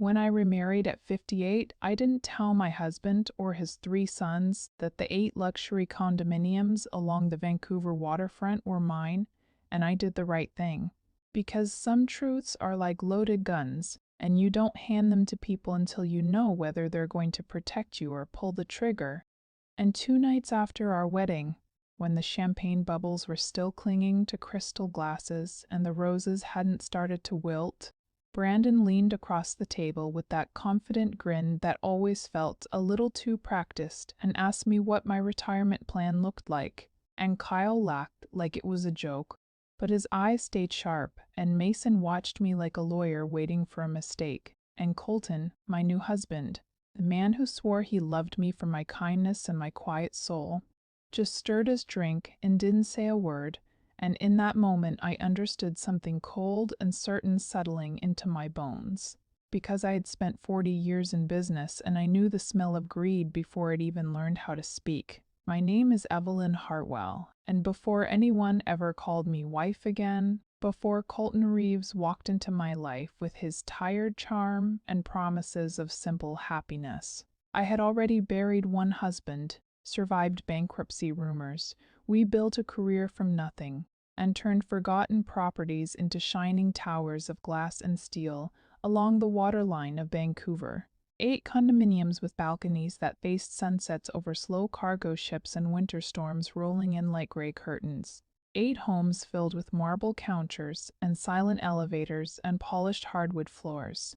When I remarried at 58, I didn't tell my husband or his 3 sons that the 8 luxury condominiums along the Vancouver waterfront were mine, and I did the right thing. Because some truths are like loaded guns, and you don't hand them to people until you know whether they're going to protect you or pull the trigger. And 2 nights after our wedding, when the champagne bubbles were still clinging to crystal glasses and the roses hadn't started to wilt, Brandon leaned across the table with that confident grin that always felt a little too practiced and asked me what my retirement plan looked like. And Kyle laughed like it was a joke, but his eyes stayed sharp, and Mason watched me like a lawyer waiting for a mistake. And Colton, my new husband, the man who swore he loved me for my kindness and my quiet soul, just stirred his drink and didn't say a word, and in that moment I understood something cold and certain settling into my bones. Because I had spent 40 years in business and I knew the smell of greed before it even learned how to speak. My name is Evelyn Hartwell, and before anyone ever called me wife again, before Colton Reeves walked into my life with his tired charm and promises of simple happiness, I had already buried 1 husband, survived bankruptcy rumors, we built a career from nothing, and turned forgotten properties into shining towers of glass and steel along the waterline of Vancouver. 8 condominiums with balconies that faced sunsets over slow cargo ships and winter storms rolling in like gray curtains. 8 homes filled with marble counters and silent elevators and polished hardwood floors.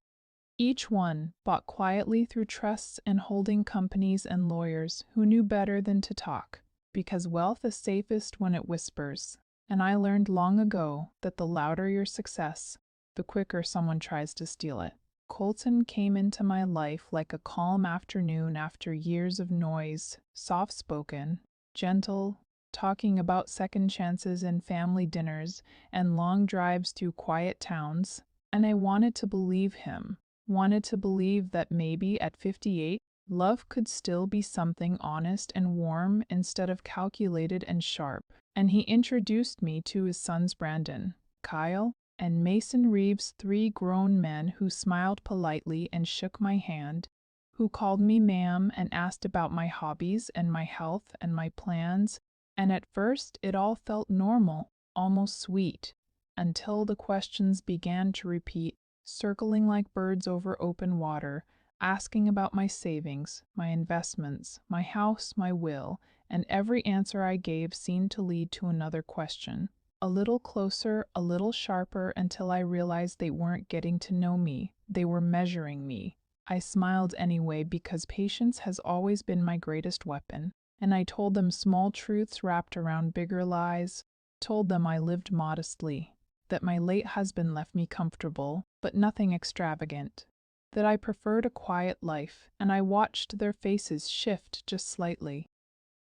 Each one bought quietly through trusts and holding companies and lawyers who knew better than to talk, because wealth is safest when it whispers. And I learned long ago that the louder your success, the quicker someone tries to steal it. Colton came into my life like a calm afternoon after years of noise, soft-spoken, gentle, talking about second chances and family dinners and long drives through quiet towns, and I wanted to believe him, wanted to believe that maybe at 58, love could still be something honest and warm instead of calculated and sharp. And he introduced me to his sons Brandon, Kyle, and Mason Reeves, 3 grown men who smiled politely and shook my hand, who called me ma'am and asked about my hobbies and my health and my plans, and at first it all felt normal, almost sweet, until the questions began to repeat, circling like birds over open water, asking about my savings, my investments, my house, my will, and every answer I gave seemed to lead to another question. A little closer, a little sharper, until I realized they weren't getting to know me, they were measuring me. I smiled anyway because patience has always been my greatest weapon, and I told them small truths wrapped around bigger lies, told them I lived modestly, that my late husband left me comfortable, but nothing extravagant, that I preferred a quiet life, and I watched their faces shift just slightly,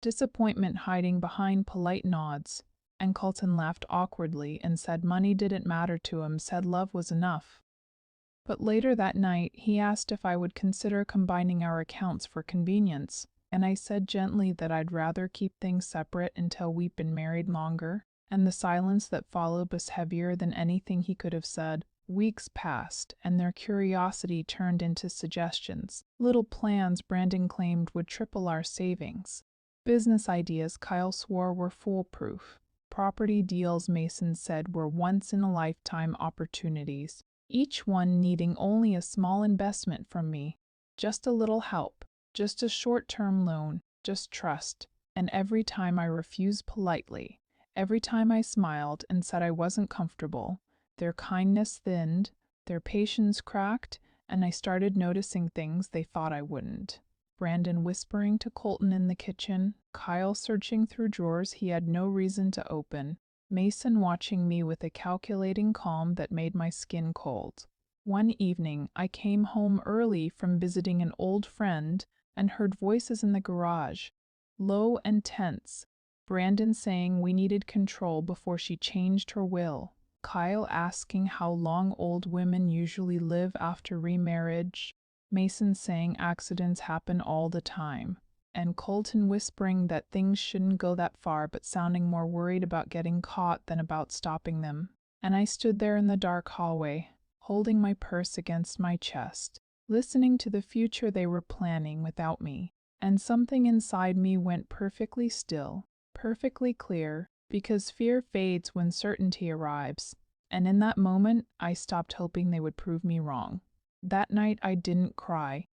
disappointment hiding behind polite nods, and Colton laughed awkwardly and said money didn't matter to him, said love was enough. But later that night, he asked if I would consider combining our accounts for convenience, and I said gently that I'd rather keep things separate until we'd been married longer, and the silence that followed was heavier than anything he could have said. Weeks passed, and their curiosity turned into suggestions, little plans Brandon claimed would triple our savings, business ideas Kyle swore were foolproof, property deals Mason said were once-in-a-lifetime opportunities, each one needing only a small investment from me, just a little help, just a short-term loan, just trust. And every time I refused politely, every time I smiled and said I wasn't comfortable, their kindness thinned, their patience cracked, and I started noticing things they thought I wouldn't. Brandon whispering to Colton in the kitchen, Kyle searching through drawers he had no reason to open, Mason watching me with a calculating calm that made my skin cold. One evening, I came home early from visiting an old friend and heard voices in the garage, low and tense, Brandon saying we needed control before she changed her will, Kyle asking how long old women usually live after remarriage, Mason saying accidents happen all the time, and Colton whispering that things shouldn't go that far but sounding more worried about getting caught than about stopping them. And I stood there in the dark hallway, holding my purse against my chest, listening to the future they were planning without me. And something inside me went perfectly still, perfectly clear, because fear fades when certainty arrives. And in that moment, I stopped hoping they would prove me wrong. That night, I didn't cry,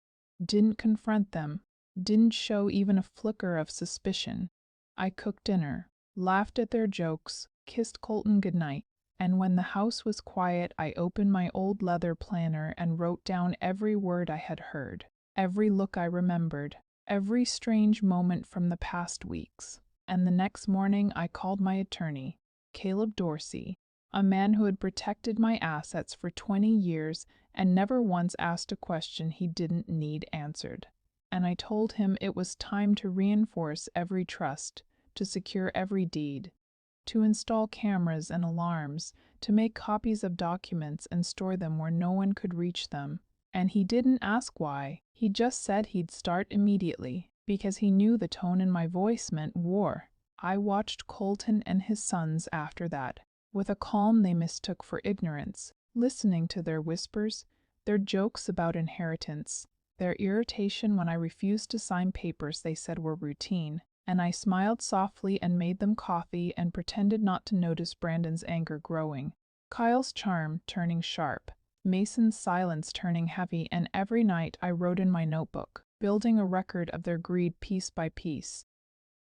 didn't confront them, didn't show even a flicker of suspicion. I cooked dinner, laughed at their jokes, kissed Colton goodnight, and when the house was quiet, I opened my old leather planner and wrote down every word I had heard, every look I remembered, every strange moment from the past weeks. And the next morning, I called my attorney, Caleb Dorsey, a man who had protected my assets for 20 years and never once asked a question he didn't need answered. And I told him it was time to reinforce every trust, to secure every deed, to install cameras and alarms, to make copies of documents and store them where no one could reach them. And he didn't ask why. He just said he'd start immediately, because he knew the tone in my voice meant war. I watched Colton and his sons after that, with a calm they mistook for ignorance, listening to their whispers, their jokes about inheritance, their irritation when I refused to sign papers they said were routine, and I smiled softly and made them coffee and pretended not to notice Brandon's anger growing, Kyle's charm turning sharp, Mason's silence turning heavy, and every night I wrote in my notebook, building a record of their greed piece by piece.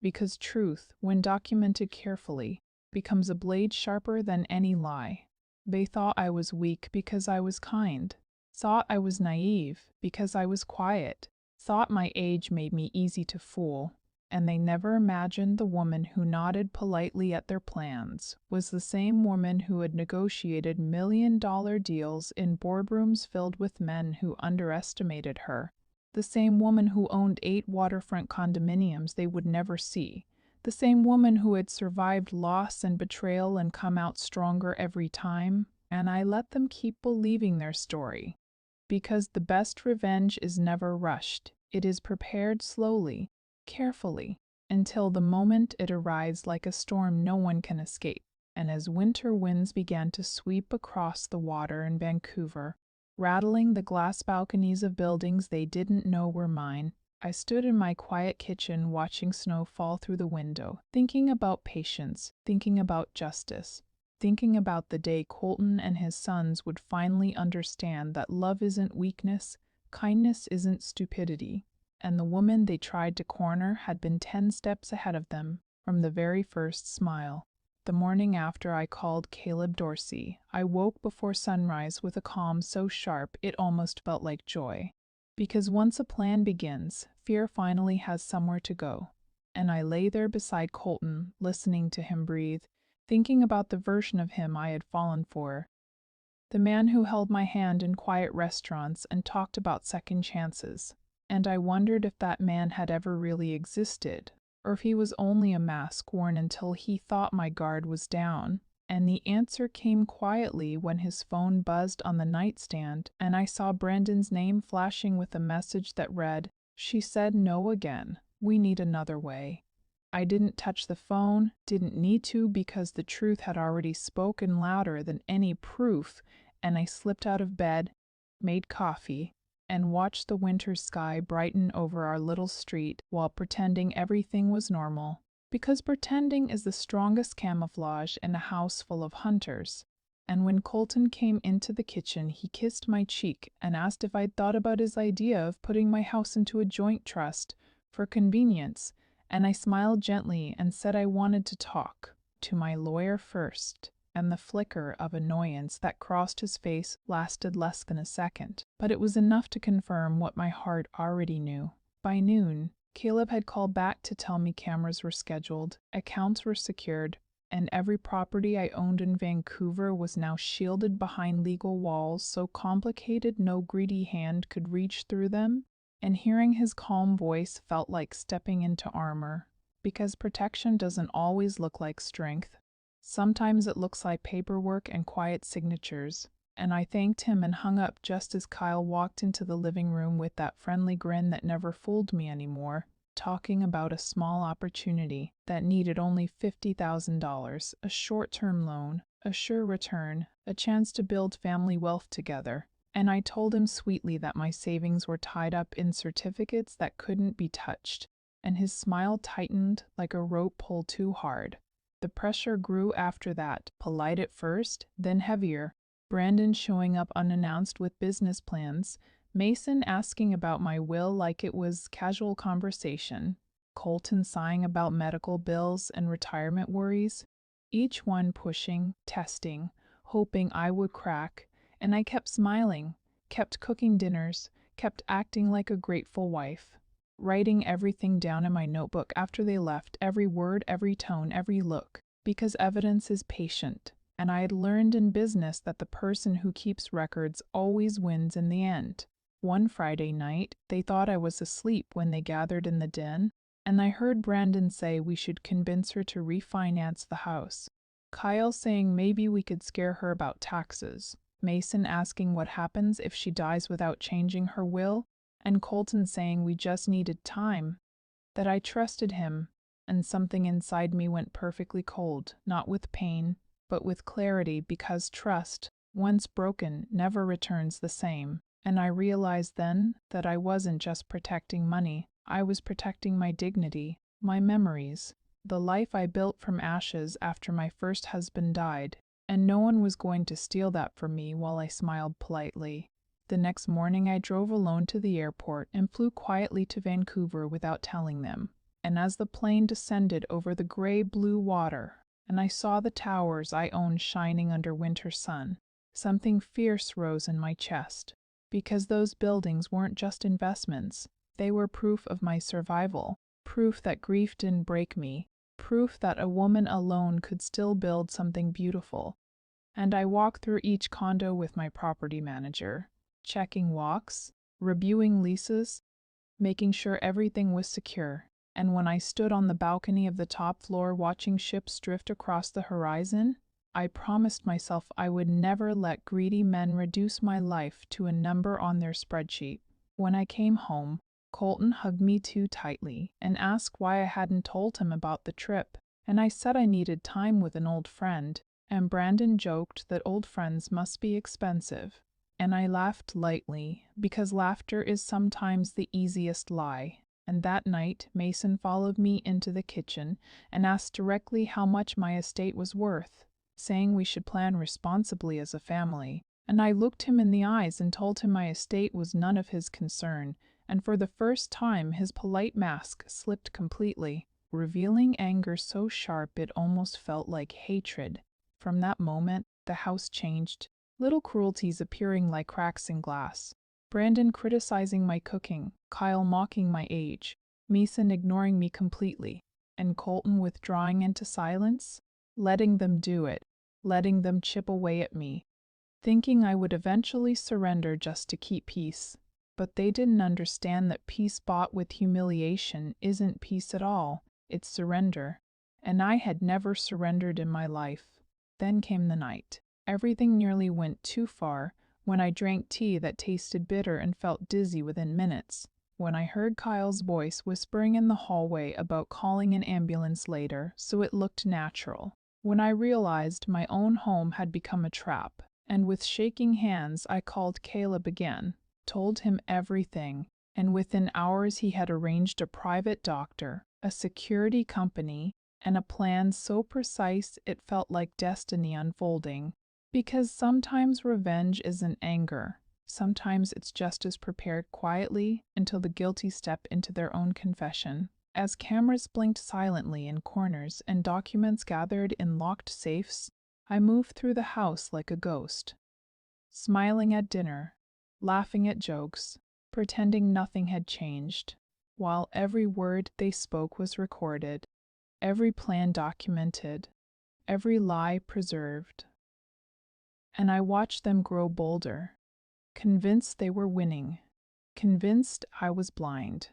Because truth, when documented carefully, becomes a blade sharper than any lie. They thought I was weak because I was kind, thought I was naive because I was quiet, thought my age made me easy to fool, and they never imagined the woman who nodded politely at their plans was the same woman who had negotiated million-dollar deals in boardrooms filled with men who underestimated her, the same woman who owned 8 waterfront condominiums they would never see, the same woman who had survived loss and betrayal and come out stronger every time. And I let them keep believing their story. Because the best revenge is never rushed. It is prepared slowly, carefully, until the moment it arrives like a storm no one can escape. And as winter winds began to sweep across the water in Vancouver, rattling the glass balconies of buildings they didn't know were mine, I stood in my quiet kitchen watching snow fall through the window, thinking about patience, thinking about justice, thinking about the day Colton and his sons would finally understand that love isn't weakness, kindness isn't stupidity, and the woman they tried to corner had been 10 steps ahead of them from the very first smile. The morning after I called Caleb Dorsey, I woke before sunrise with a calm so sharp it almost felt like joy. Because once a plan begins, fear finally has somewhere to go. And I lay there beside Colton, listening to him breathe, thinking about the version of him I had fallen for. The man who held my hand in quiet restaurants and talked about second chances. And I wondered if that man had ever really existed, or if he was only a mask worn until he thought my guard was down. And the answer came quietly when his phone buzzed on the nightstand and I saw Brandon's name flashing with a message that read, "She said no again. We need another way." I didn't touch the phone, didn't need to because the truth had already spoken louder than any proof, and I slipped out of bed, made coffee, and watched the winter sky brighten over our little street while pretending everything was normal. Because pretending is the strongest camouflage in a house full of hunters. And when Colton came into the kitchen, he kissed my cheek and asked if I'd thought about his idea of putting my house into a joint trust for convenience, and I smiled gently and said I wanted to talk to my lawyer first. And the flicker of annoyance that crossed his face lasted less than a second, but it was enough to confirm what my heart already knew. By noon, Caleb had called back to tell me cameras were scheduled, accounts were secured, and every property I owned in Vancouver was now shielded behind legal walls so complicated no greedy hand could reach through them. And hearing his calm voice felt like stepping into armor, because protection doesn't always look like strength. Sometimes it looks like paperwork and quiet signatures. And I thanked him and hung up just as Kyle walked into the living room with that friendly grin that never fooled me anymore, talking about a small opportunity that needed only $50,000, a short-term loan, a sure return, a chance to build family wealth together, and I told him sweetly that my savings were tied up in certificates that couldn't be touched, and his smile tightened like a rope pulled too hard. The pressure grew after that, polite at first, then heavier. Brandon showing up unannounced with business plans, Mason asking about my will like it was casual conversation, Colton sighing about medical bills and retirement worries, each one pushing, testing, hoping I would crack, and I kept smiling, kept cooking dinners, kept acting like a grateful wife, writing everything down in my notebook after they left, every word, every tone, every look, because evidence is patient, and I had learned in business that the person who keeps records always wins in the end. One Friday night, they thought I was asleep when they gathered in the den, and I heard Brandon say we should convince her to refinance the house. Kyle saying maybe we could scare her about taxes. Mason asking what happens if she dies without changing her will, and Colton saying we just needed time. That I trusted him, and something inside me went perfectly cold, not with pain, but with clarity, because trust, once broken, never returns the same. And I realized then that I wasn't just protecting money, I was protecting my dignity, my memories, the life I built from ashes after my first husband died, and no one was going to steal that from me while I smiled politely. The next morning I drove alone to the airport and flew quietly to Vancouver without telling them, and as the plane descended over the gray-blue water, and I saw the towers I owned shining under winter sun, something fierce rose in my chest, because those buildings weren't just investments, they were proof of my survival, proof that grief didn't break me, proof that a woman alone could still build something beautiful. And I walked through each condo with my property manager, checking walks, reviewing leases, making sure everything was secure. And when I stood on the balcony of the top floor watching ships drift across the horizon, I promised myself I would never let greedy men reduce my life to a number on their spreadsheet. When I came home, Colton hugged me too tightly and asked why I hadn't told him about the trip, and I said I needed time with an old friend, and Brandon joked that old friends must be expensive, and I laughed lightly, because laughter is sometimes the easiest lie. And that night, Mason followed me into the kitchen and asked directly how much my estate was worth, saying we should plan responsibly as a family, and I looked him in the eyes and told him my estate was none of his concern, and for the first time his polite mask slipped completely, revealing anger so sharp it almost felt like hatred. From that moment, the house changed, little cruelties appearing like cracks in glass. Brandon criticizing my cooking, Kyle mocking my age, Mason ignoring me completely, and Colton withdrawing into silence, letting them do it, letting them chip away at me, thinking I would eventually surrender just to keep peace. But they didn't understand that peace bought with humiliation isn't peace at all, it's surrender. And I had never surrendered in my life. Then came the night. Everything nearly went too far, when I drank tea that tasted bitter and felt dizzy within minutes, when I heard Kyle's voice whispering in the hallway about calling an ambulance later so it looked natural, when I realized my own home had become a trap, and with shaking hands I called Caleb again, told him everything, and within hours he had arranged a private doctor, a security company, and a plan so precise it felt like destiny unfolding. Because sometimes revenge isn't anger. Sometimes it's justice prepared quietly until the guilty step into their own confession. As cameras blinked silently in corners and documents gathered in locked safes, I moved through the house like a ghost, smiling at dinner, laughing at jokes, pretending nothing had changed, while every word they spoke was recorded, every plan documented, every lie preserved. And I watched them grow bolder, convinced they were winning, convinced I was blind.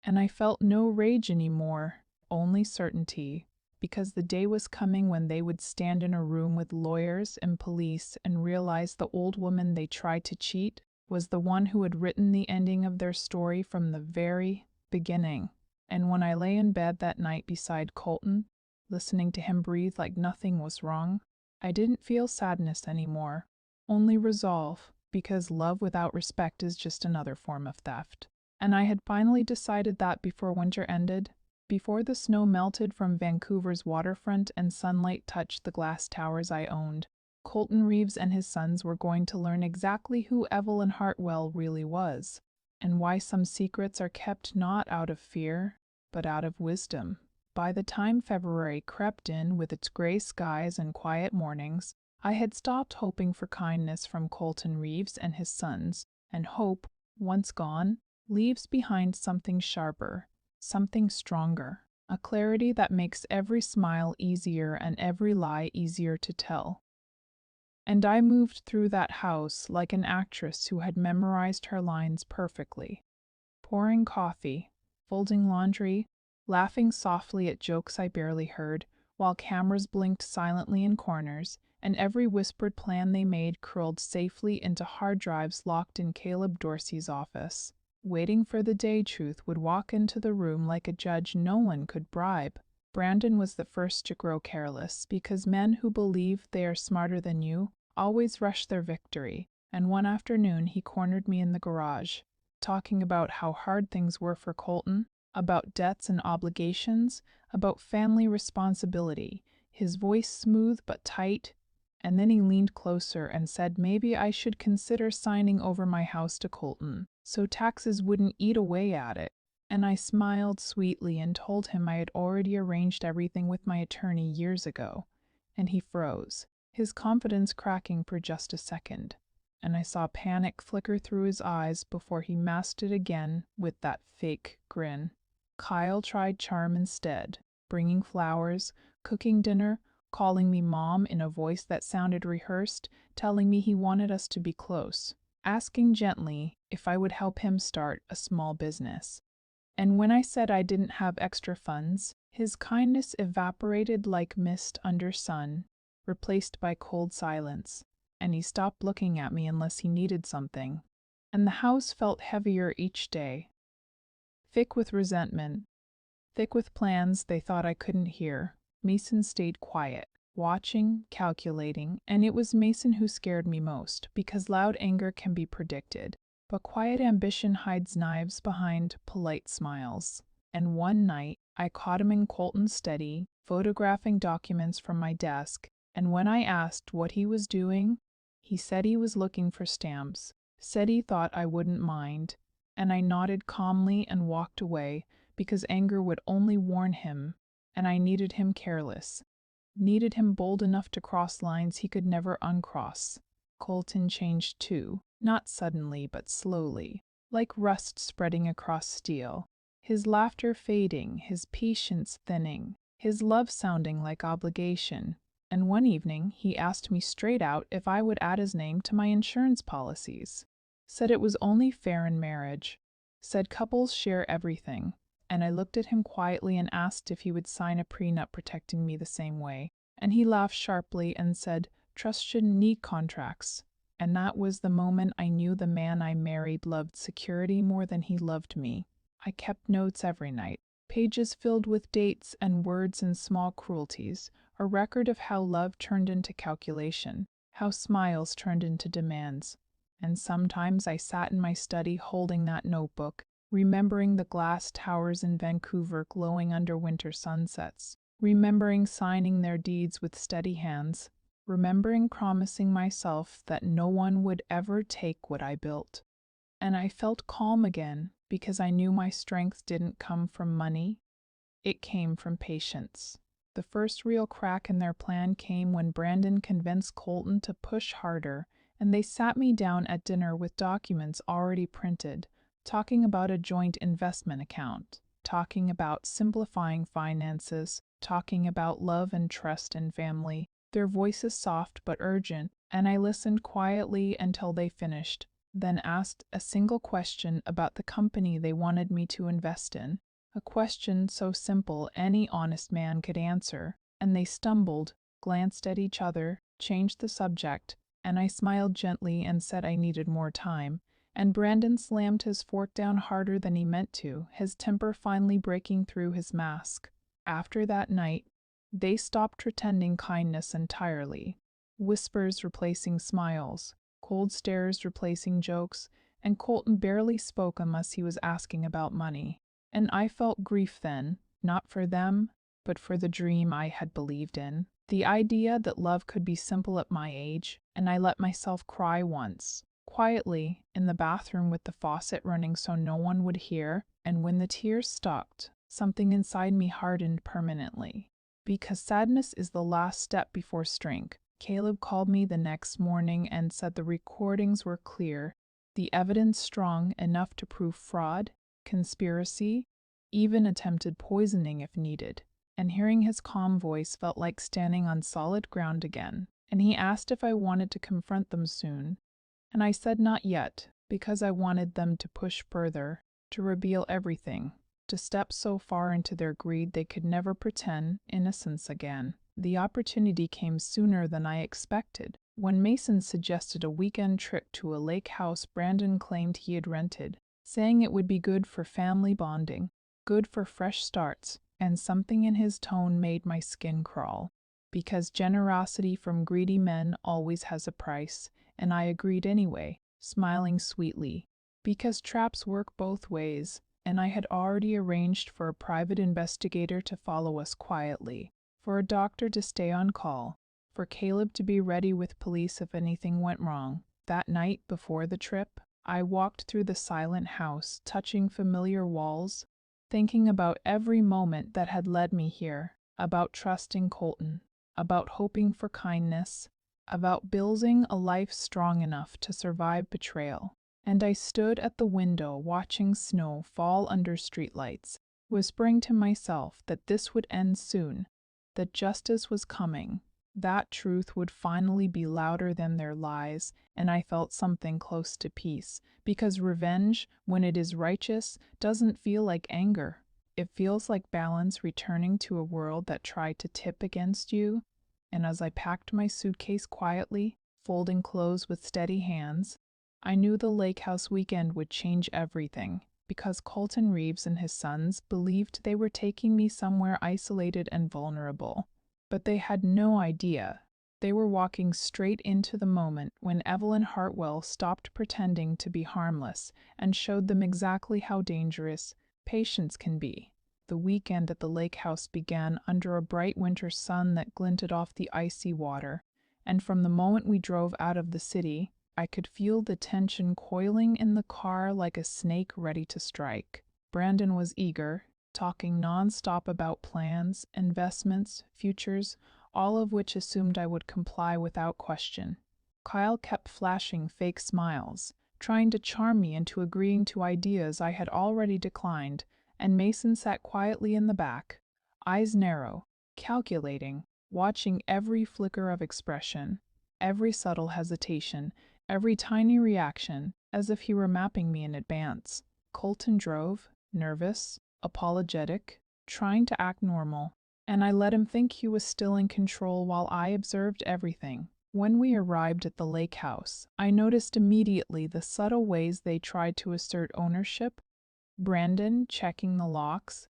And I felt no rage anymore, only certainty, because the day was coming when they would stand in a room with lawyers and police and realize the old woman they tried to cheat was the one who had written the ending of their story from the very beginning. And when I lay in bed that night beside Colton, listening to him breathe like nothing was wrong, I didn't feel sadness anymore, only resolve, because love without respect is just another form of theft. And I had finally decided that before winter ended, before the snow melted from Vancouver's waterfront and sunlight touched the glass towers I owned, Colton Reeves and his sons were going to learn exactly who Evelyn Hartwell really was, and why some secrets are kept not out of fear, but out of wisdom. By the time February crept in with its gray skies and quiet mornings, I had stopped hoping for kindness from Colton Reeves and his sons, and hope, once gone, leaves behind something sharper, something stronger, a clarity that makes every smile easier and every lie easier to tell. And I moved through that house like an actress who had memorized her lines perfectly, pouring coffee, folding laundry, laughing softly at jokes I barely heard, while cameras blinked silently in corners, and every whispered plan they made curled safely into hard drives locked in Caleb Dorsey's office, waiting for the day truth would walk into the room like a judge no one could bribe. Brandon was the first to grow careless, because men who believe they are smarter than you always rush their victory, and one afternoon he cornered me in the garage, talking about how hard things were for Colton, about debts and obligations, about family responsibility, his voice smooth but tight, and then he leaned closer and said maybe I should consider signing over my house to Colton, so taxes wouldn't eat away at it. And I smiled sweetly and told him I had already arranged everything with my attorney years ago, and he froze, his confidence cracking for just a second, and I saw panic flicker through his eyes before he masked it again with that fake grin. Kyle tried charm instead, bringing flowers, cooking dinner, calling me mom in a voice that sounded rehearsed, telling me he wanted us to be close, asking gently if I would help him start a small business. And when I said I didn't have extra funds, his kindness evaporated like mist under sun, replaced by cold silence, and he stopped looking at me unless he needed something. And the house felt heavier each day, thick with resentment, thick with plans they thought I couldn't hear. Mason stayed quiet, watching, calculating, and it was Mason who scared me most, because loud anger can be predicted. But quiet ambition hides knives behind polite smiles. And one night, I caught him in Colton's study, photographing documents from my desk, and when I asked what he was doing, he said he was looking for stamps, said he thought I wouldn't mind, and I nodded calmly and walked away, because anger would only warn him, and I needed him careless, needed him bold enough to cross lines he could never uncross. Colton changed too. Not suddenly, but slowly, like rust spreading across steel, his laughter fading, his patience thinning, his love sounding like obligation. And one evening, he asked me straight out if I would add his name to my insurance policies. Said it was only fair in marriage. Said couples share everything. And I looked at him quietly and asked if he would sign a prenup protecting me the same way. And he laughed sharply and said, "Trust shouldn't need contracts." And that was the moment I knew the man I married loved security more than he loved me. I kept notes every night, pages filled with dates and words and small cruelties, a record of how love turned into calculation, how smiles turned into demands. And sometimes I sat in my study holding that notebook, remembering the glass towers in Vancouver glowing under winter sunsets, remembering signing their deeds with steady hands, remembering promising myself that no one would ever take what I built. And I felt calm again because I knew my strength didn't come from money. It came from patience. The first real crack in their plan came when Brandon convinced Colton to push harder, and they sat me down at dinner with documents already printed, talking about a joint investment account, talking about simplifying finances, talking about love and trust and family, their voices soft but urgent, and I listened quietly until they finished, then asked a single question about the company they wanted me to invest in, a question so simple any honest man could answer, and they stumbled, glanced at each other, changed the subject, and I smiled gently and said I needed more time, and Brandon slammed his fork down harder than he meant to, his temper finally breaking through his mask. After that night, they stopped pretending kindness entirely. whispers replacing smiles, cold stares replacing jokes, and Colton barely spoke unless he was asking about money. And I felt grief then, not for them, but for the dream I had believed in. The idea that love could be simple at my age, and I let myself cry once, quietly, in the bathroom with the faucet running so no one would hear, and when the tears stopped, something inside me hardened permanently. Because sadness is the last step before strength. Caleb called me the next morning and said the recordings were clear, the evidence strong enough to prove fraud, conspiracy, even attempted poisoning if needed. And hearing his calm voice felt like standing on solid ground again. And he asked if I wanted to confront them soon. And I said not yet, because I wanted them to push further, to reveal everything, to step so far into their greed they could never pretend innocence again. The opportunity came sooner than I expected. When Mason suggested a weekend trip to a lake house Brandon claimed he had rented, saying it would be good for family bonding, good for fresh starts, and something in his tone made my skin crawl. Because generosity from greedy men always has a price, and I agreed anyway, smiling sweetly. Because traps work both ways, and I had already arranged for a private investigator to follow us quietly, for a doctor to stay on call, for Caleb to be ready with police if anything went wrong. That night before the trip, I walked through the silent house, touching familiar walls, thinking about every moment that had led me here, about trusting Colton, about hoping for kindness, about building a life strong enough to survive betrayal. And I stood at the window watching snow fall under streetlights, whispering to myself that this would end soon, that justice was coming, that truth would finally be louder than their lies, and I felt something close to peace, because revenge, when it is righteous, doesn't feel like anger. It feels like balance returning to a world that tried to tip against you. And as I packed my suitcase quietly, folding clothes with steady hands, I knew the lake house weekend would change everything, because Colton Reeves and his sons believed they were taking me somewhere isolated and vulnerable. But they had no idea. They were walking straight into the moment when Evelyn Hartwell stopped pretending to be harmless and showed them exactly how dangerous patience can be. The weekend at the lake house began under a bright winter sun that glinted off the icy water, and from the moment we drove out of the city, I could feel the tension coiling in the car like a snake ready to strike. Brandon was eager, talking non-stop about plans, investments, futures, all of which assumed I would comply without question. Kyle kept flashing fake smiles, trying to charm me into agreeing to ideas I had already declined, and Mason sat quietly in the back, eyes narrow, calculating, watching every flicker of expression, every subtle hesitation, every tiny reaction, as if he were mapping me in advance. Colton drove, nervous, apologetic, trying to act normal, and I let him think he was still in control while I observed everything. When we arrived at the lake house, I noticed immediately the subtle ways they tried to assert ownership. Brandon checking the locks,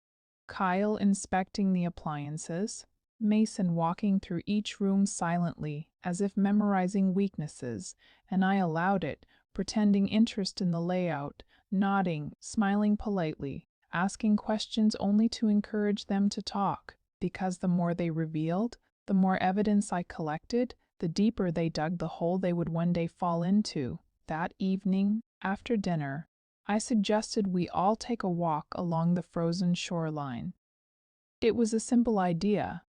Kyle inspecting the appliances, Mason walking through each room silently, as if memorizing weaknesses, and I allowed it, pretending interest in the layout, nodding, smiling politely, asking questions only to encourage them to talk, because the more they revealed, the more evidence I collected, the deeper they dug the hole they would one day fall into. That evening, after dinner, I suggested we all take a walk along the frozen shoreline. It was a simple idea,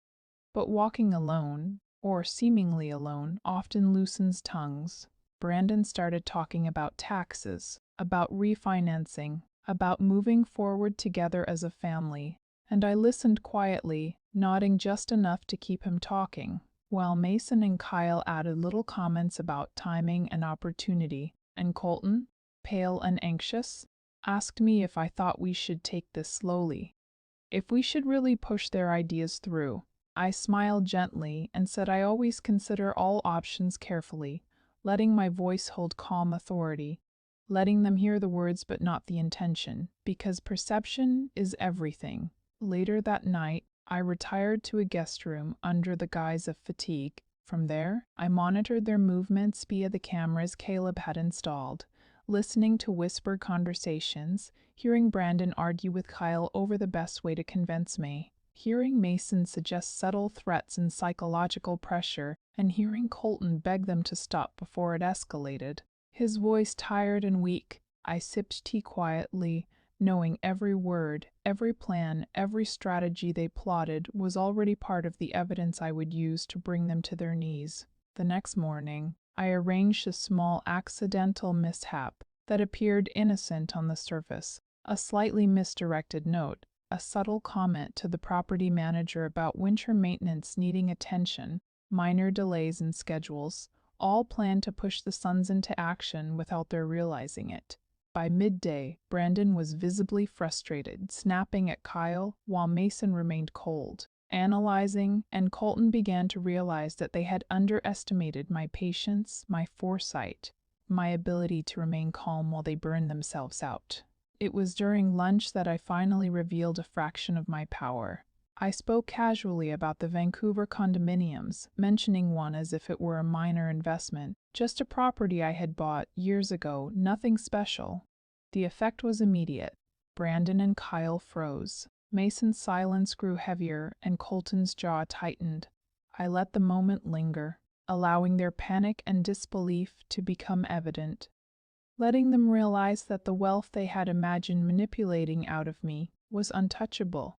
but walking alone, or seemingly alone, often loosens tongues. Brandon started talking about taxes, about refinancing, about moving forward together as a family, and I listened quietly, nodding just enough to keep him talking, while Mason and Kyle added little comments about timing and opportunity, and Colton, pale and anxious, asked me if I thought we should take this slowly, if we should really push their ideas through. I smiled gently and said I always consider all options carefully, letting my voice hold calm authority, letting them hear the words but not the intention, because perception is everything. Later that night, I retired to a guest room under the guise of fatigue, From there, I monitored their movements via the cameras Caleb had installed, listening to whispered conversations, hearing Brandon argue with Kyle over the best way to convince me, hearing Mason suggest subtle threats and psychological pressure, and hearing Colton beg them to stop before it escalated. His voice tired and weak, I sipped tea quietly, knowing every word, every plan, every strategy they plotted was already part of the evidence I would use to bring them to their knees. The next morning, I arranged a small accidental mishap that appeared innocent on the surface, a slightly misdirected note, a subtle comment to the property manager about winter maintenance needing attention, minor delays in schedules, all planned to push the Suns into action without their realizing it. By midday, Brandon was visibly frustrated, snapping at Kyle while Mason remained cold, analyzing, and Colton began to realize that they had underestimated my patience, my foresight, my ability to remain calm while they burned themselves out. It was during lunch that I finally revealed a fraction of my power. I spoke casually about the Vancouver condominiums, mentioning one as if it were a minor investment, just a property I had bought years ago, nothing special. The effect was immediate. Brandon and Kyle froze. Mason's silence grew heavier, and Colton's jaw tightened. I let the moment linger, allowing their panic and disbelief to become evident, letting them realize that the wealth they had imagined manipulating out of me was untouchable,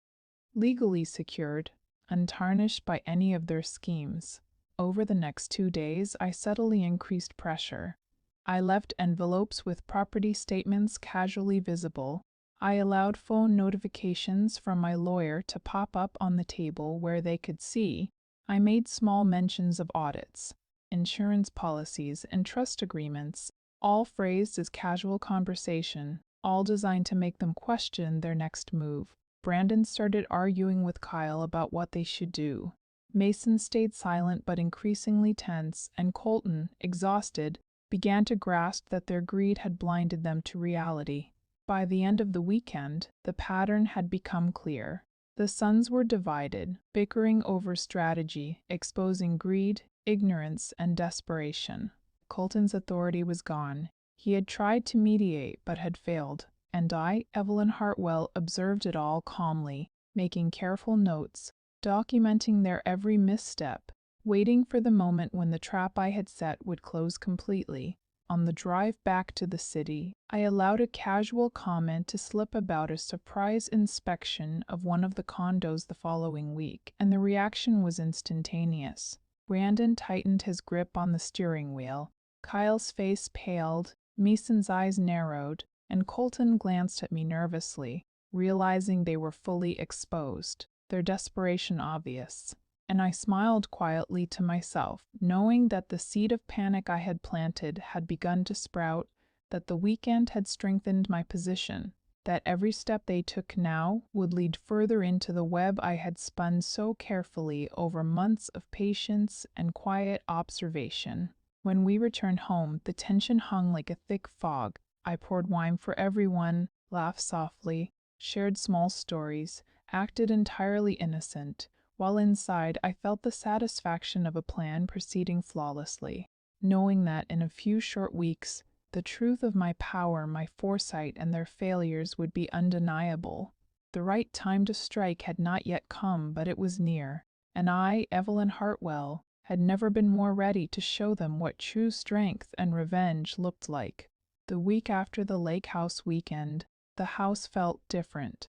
legally secured, untarnished by any of their schemes. Over the next 2 days, I subtly increased pressure. I left envelopes with property statements casually visible. I allowed phone notifications from my lawyer to pop up on the table where they could see. I made small mentions of audits, insurance policies, and trust agreements, all phrased as casual conversation, all designed to make them question their next move. Brandon started arguing with Kyle about what they should do. Mason stayed silent but increasingly tense, and Colton, exhausted, began to grasp that their greed had blinded them to reality. By the end of the weekend, the pattern had become clear. The Suns were divided, bickering over strategy, exposing greed, ignorance, and desperation. Colton's authority was gone. He had tried to mediate but had failed, and I, Evelyn Hartwell, observed it all calmly, making careful notes, documenting their every misstep, waiting for the moment when the trap I had set would close completely. On the drive back to the city, I allowed a casual comment to slip about a surprise inspection of one of the condos the following week, and the reaction was instantaneous. Brandon tightened his grip on the steering wheel, Kyle's face paled, Mason's eyes narrowed, and Colton glanced at me nervously, realizing they were fully exposed, their desperation obvious. And I smiled quietly to myself, knowing that the seed of panic I had planted had begun to sprout, that the weekend had strengthened my position, that every step they took now would lead further into the web I had spun so carefully over months of patience and quiet observation. When we returned home, the tension hung like a thick fog. I poured wine for everyone, laughed softly, shared small stories, acted entirely innocent, while inside I felt the satisfaction of a plan proceeding flawlessly, knowing that in a few short weeks, the truth of my power, my foresight, and their failures would be undeniable. The right time to strike had not yet come, but it was near, and I, Evelyn Hartwell, had never been more ready to show them what true strength and revenge looked like. The week after the lake house weekend, the house felt different,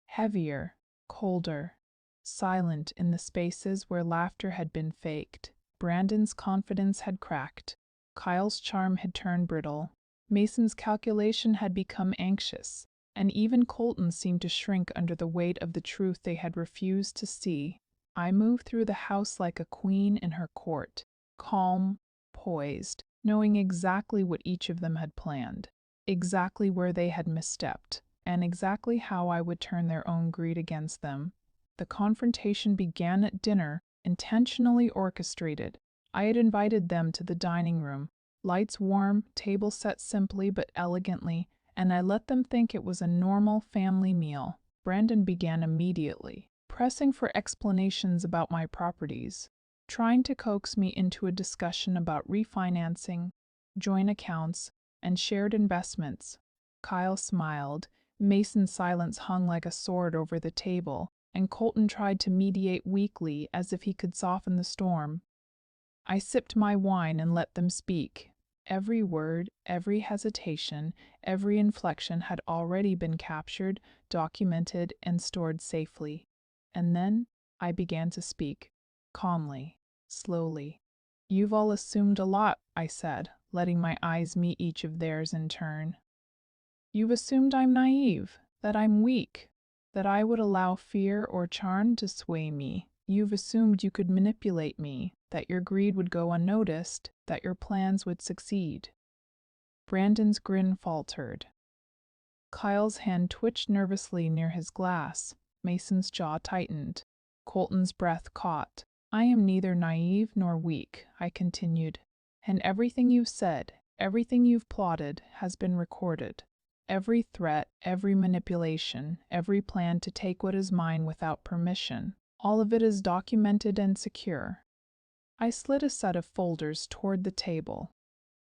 heavier, colder, silent in the spaces where laughter had been faked. Brandon's confidence had cracked. Kyle's charm had turned brittle. Mason's calculation had become anxious, and even Colton seemed to shrink under the weight of the truth they had refused to see. I moved through the house like a queen in her court, calm, poised, knowing exactly what each of them had planned, exactly where they had misstepped, and exactly how I would turn their own greed against them. The confrontation began at dinner, intentionally orchestrated. I had invited them to the dining room, lights warm, table set simply but elegantly, and I let them think it was a normal family meal. Brandon began immediately, pressing for explanations about my properties. trying to coax me into a discussion about refinancing, joint accounts, and shared investments. Kyle smiled. Mason's silence hung like a sword over the table, and Colton tried to mediate weakly as if he could soften the storm. I sipped my wine and let them speak. Every word, every hesitation, every inflection had already been captured, documented, and stored safely. And then I began to speak, calmly, slowly. "You've all assumed a lot," I said, letting my eyes meet each of theirs in turn. "You've assumed I'm naive, that I'm weak, that I would allow fear or charm to sway me. You've assumed you could manipulate me, that your greed would go unnoticed, that your plans would succeed." Brandon's grin faltered. Kyle's hand twitched nervously near his glass. Mason's jaw tightened. Colton's breath caught. "I am neither naive nor weak," I continued. "And everything you've said, everything you've plotted, has been recorded. Every threat, every manipulation, every plan to take what is mine without permission, all of it is documented and secure." I slid a set of folders toward the table.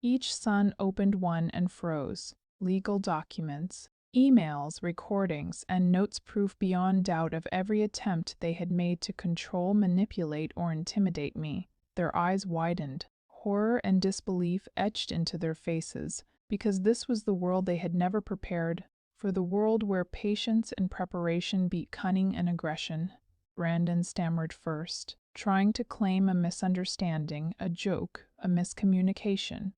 Each son opened one and froze. Legal documents, emails, recordings, and notes proof beyond doubt of every attempt they had made to control, manipulate, or intimidate me. Their eyes widened. Horror and disbelief etched into their faces, because this was the world they had never prepared for, the world where patience and preparation beat cunning and aggression. Brandon stammered first, trying to claim a misunderstanding, a joke, a miscommunication.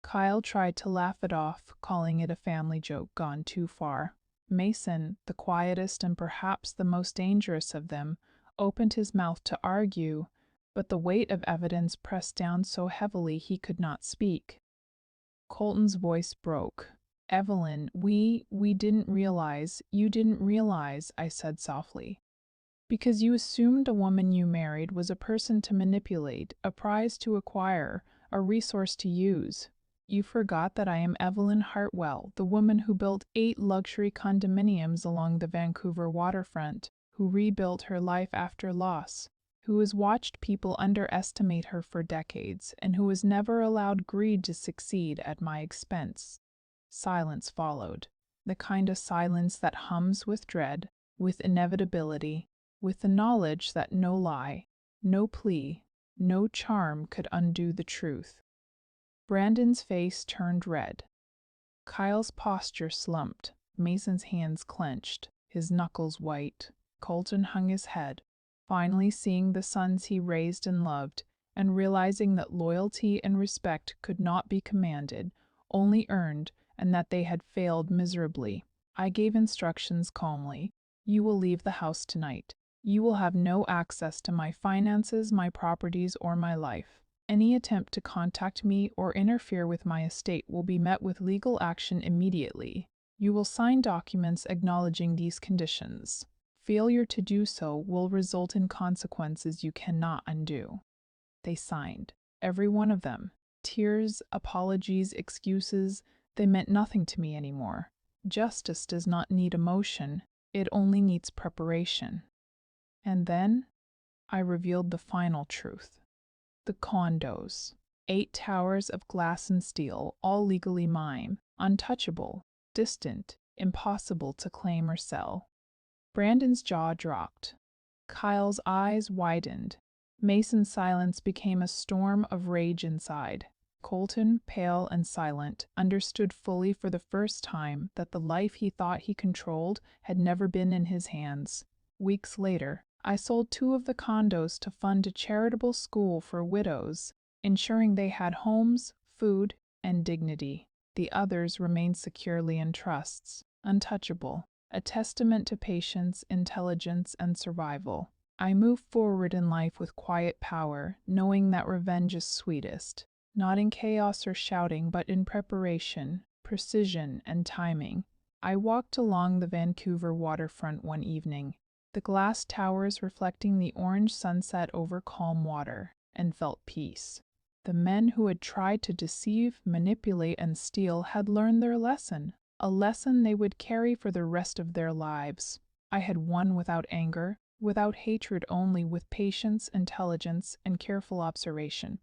Kyle tried to laugh it off, calling it a family joke gone too far. Mason, the quietest and perhaps the most dangerous of them, opened his mouth to argue, but the weight of evidence pressed down so heavily he could not speak. Colton's voice broke. "Evelyn, we didn't realize, you didn't realize," I said softly. "Because you assumed a woman you married was a person to manipulate, a prize to acquire, a resource to use. You forgot that I am Evelyn Hartwell, the woman who built 8 luxury condominiums along the Vancouver waterfront, who rebuilt her life after loss, who has watched people underestimate her for decades, and who has never allowed greed to succeed at my expense." Silence followed, the kind of silence that hums with dread, with inevitability, with the knowledge that no lie, no plea, no charm could undo the truth. Brandon's face turned red. Kyle's posture slumped. Mason's hands clenched, his knuckles white. Colton hung his head, finally seeing the sons he raised and loved, and realizing that loyalty and respect could not be commanded, only earned, and that they had failed miserably. I gave instructions calmly. "You will leave the house tonight. You will have no access to my finances, my properties, or my life. Any attempt to contact me or interfere with my estate will be met with legal action immediately. You will sign documents acknowledging these conditions. Failure to do so will result in consequences you cannot undo." They signed, every one of them. Tears, apologies, excuses, they meant nothing to me anymore. Justice does not need emotion, it only needs preparation. And then I revealed the final truth. The condos. 8 towers of glass and steel, all legally mine, untouchable, distant, impossible to claim or sell. Brandon's jaw dropped. Kyle's eyes widened. Mason's silence became a storm of rage inside. Colton, pale and silent, understood fully for the first time that the life he thought he controlled had never been in his hands. Weeks later, I sold 2 of the condos to fund a charitable school for widows, ensuring they had homes, food, and dignity. The others remained securely in trusts, untouchable, a testament to patience, intelligence, and survival. I moved forward in life with quiet power, knowing that revenge is sweetest, not in chaos or shouting, but in preparation, precision, and timing. I walked along the Vancouver waterfront one evening, the glass towers reflecting the orange sunset over calm water, and felt peace. The men who had tried to deceive, manipulate, and steal had learned their lesson, a lesson they would carry for the rest of their lives. I had won without anger, without hatred, only with patience, intelligence, and careful observation.